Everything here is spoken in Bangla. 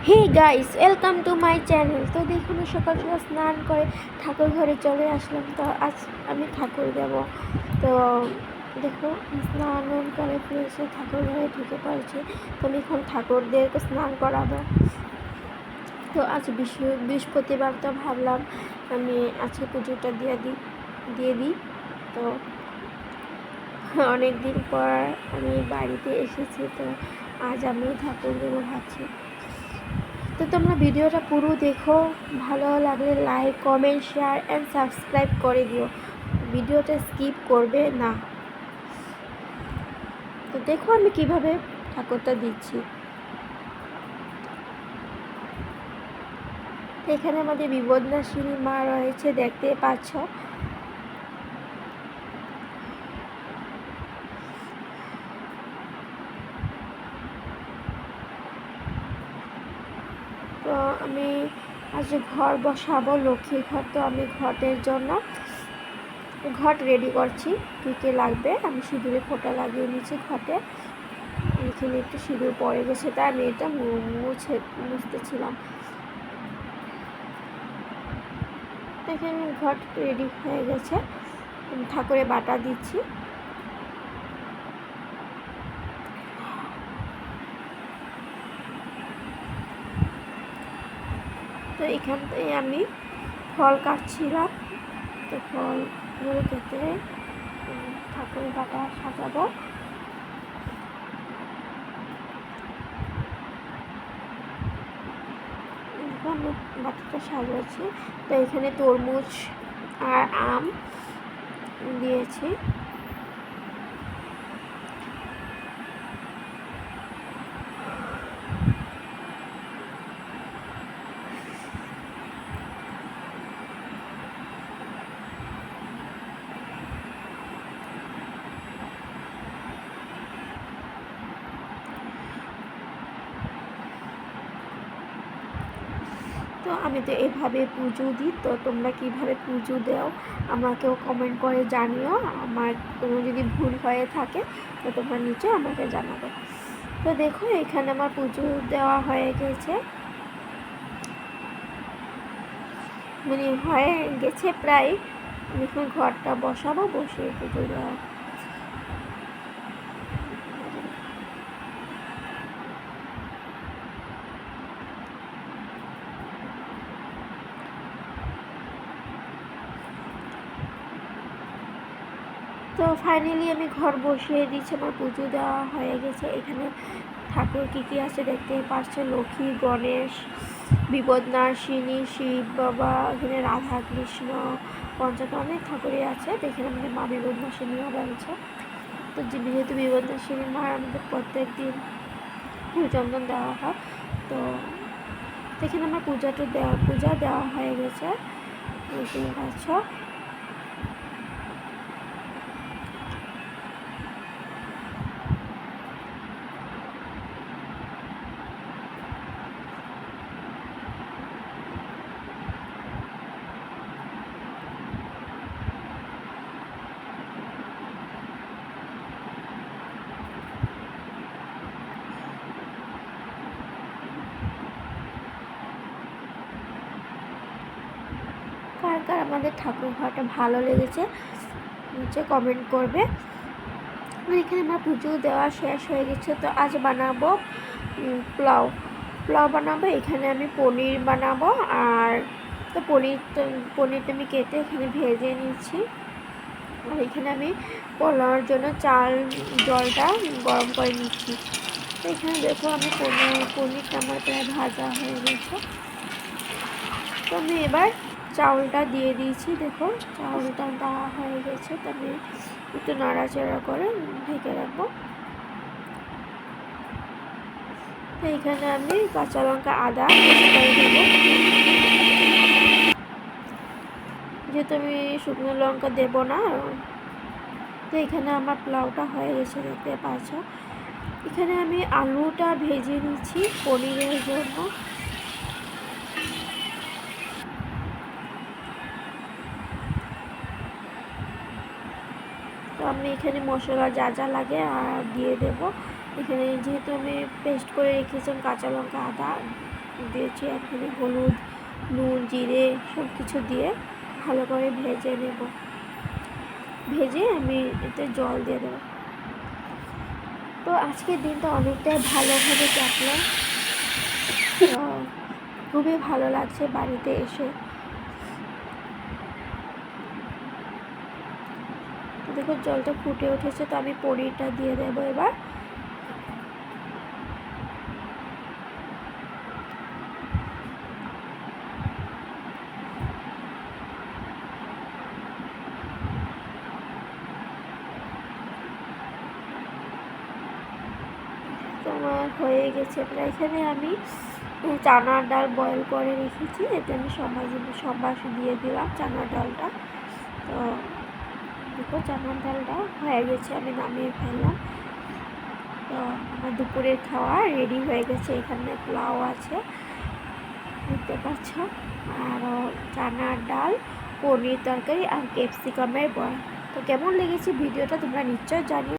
Hey guys, welcome to my channel. তো দেখুন, সকাল সকাল স্নান করে ঠাকুর ঘরে চলে আসলাম। তো আজ আমি ঠাকুর দেব। তো দেখো, স্নান করে ফ্রেশে ঠাকুর ঘরে ঢুকে পড়েছি। তো আমি এখন ঠাকুরদেরকে স্নান করাবো। তো আজ বৃহস্পতিবার, তো ভাবলাম আমি আজকে পুজোটা দিয়ে দিই। তো অনেক দিন পর আমি বাড়িতে এসেছি, তো আজ আমি ঠাকুর দেবো ভাবছি। তো তোমরা ভিডিওটা পুরো দেখো, ভালো লাগলে like, comment, share and subscribe করে দিও। ভিডিওটা স্কিপ করবে না। তো দেখো আমি কিভাবে ঠাকুরটা দিচ্ছি। এখানে আমাদের বিপদনাশিনী মা রয়েছে, দেখতে পাচ্ছ। তো আমি আজ ঘর বসাবো, লক্ষ্মী ঘর। তো আমি ঘটের জন্য ঘট রেডি করছি। কী কী লাগবে আমি সিঁদুরে ফোঁটা লাগিয়ে নিচ্ছি ঘটে। এখানে একটু সিঁদুর পড়ে গেছে, তাই আমি এটা মুছতেছিলাম। এখানে ঘট রেডি হয়ে গেছে, ঠাকুরের বাটা দিচ্ছি। তো এখান থেকে আমি ফল কাটছিলাম। তো ফলগুলো কেটে ঠাকুরের বাটা সাজাবো। আমি বাটাটা সাজাচ্ছি। তো এখানে তরমুজ আর আম দিয়েছি। তো আমি তো এভাবে পুজো দিই। তো তোমরা কীভাবে পুজো দাও আমাকেও কমেন্ট করে জানিও। আমার কোনো যদি ভুল হয়ে থাকে তো তোমরা নিচে আমাকে জানাবে। তো দেখো, এখানে আমার পুজো দেওয়া হয়ে গেছে, মানে হয়ে গেছে প্রায়। আমি এখন ঘরটা বসাবো, বসিয়ে পুজো দেওয়া। তো ফাইনালি আমি ঘর বসিয়ে দিচ্ছি, আমার পুজো দেওয়া হয়ে গেছে। এখানে ঠাকুর কী কী আছে দেখতে পাচ্ছ, লক্ষ্মী, গণেশ, বিপদনাশিনী, শিব বাবা, এখানে রাধা কৃষ্ণ, পঞ্চায়েত অনেক ঠাকুরই আছে। তো এখানে আমাদের মা বিপদনাশিনীও রয়েছে। তো যেহেতু বিপদনাশিনী মা আমাদের প্রত্যেক দিন ফুল চন্দন দেওয়া হয়। তো এখানে আমার পূজা দেওয়া হয়ে গেছে, বুঝতে পারছ। কার কার আমাদের ঠাকুর ঘরটা ভালো লেগেছে নিচে কমেন্ট করবে। আর এখানে আমার পুজো দেওয়া শেষ হয়ে গেছে। তো আজ বানাবো পোলাও বানাবো। এখানে আমি পনির বানাবো। আর তো পনিরটা আমি কেটে এখানে ভেজে নিচ্ছি। আর এখানে আমি পোলাওর জন্য জলটা গরম করে নিচ্ছি। তো এখানে দেখো, আমি পনিরটা আমার প্রায় ভাজা হয়ে গেছে। তো আমি এবার চাউলটা দিয়ে দিয়েছি। দেখো, চাউলটা দেওয়া হয়ে গেছে। তো আমি একটু নাড়াচাড়া করে ঢেকে রাখবো। তো এখানে আমি কাঁচা লঙ্কা, আদা করে দেবো। যেহেতু আমি শুকনো লঙ্কা দেবো না। তো এখানে আমার পোলাওটা হয়ে গেছে, দেখতে পাচ্ছ। এখানে আমি আলুটা ভেজে নিচ্ছি পনিরের জন্য। তো আমি এখানে মশলা যা যা লাগে আর দিয়ে দেব। এখানে যেহেতু আমি পেস্ট করে রেখেছিলাম কাঁচা লঙ্কা, আদা, দিয়েছি, এখানে হলুদ, নুন, জিরে সব কিছু দিয়ে ভালো করে ভেজে নেব। ভেজে আমি এতে জল দিয়ে দেবো। তো আজকের দিনটা অনেকটাই ভালোভাবে কাটলো। খুবই ভালো লাগছে বাড়িতে এসে। দেখো জলটা ফুটে উঠেছে, তো আমি পনিরটা দিয়ে দেবো এবার। তোমার হয়ে গেছে প্রায়। এখানে আমি চানার ডাল বয়েল করে রেখেছি, এতে আমি সব দিয়ে দিলাম চানার ডালটা। তো দেখো চানার ডালটা হয়ে গেছে, আমি নামিয়ে ফেললাম। তো আমার দুপুরের খাওয়া রেডি হয়ে গেছে। এখানে পোলাও আছে দেখতে পাচ্ছ, আরও চানার ডাল, পনির তরকারি আর ক্যাপসিকামের বড়া। তো কেমন লেগেছে ভিডিওটা তোমরা নিশ্চয় জানিও।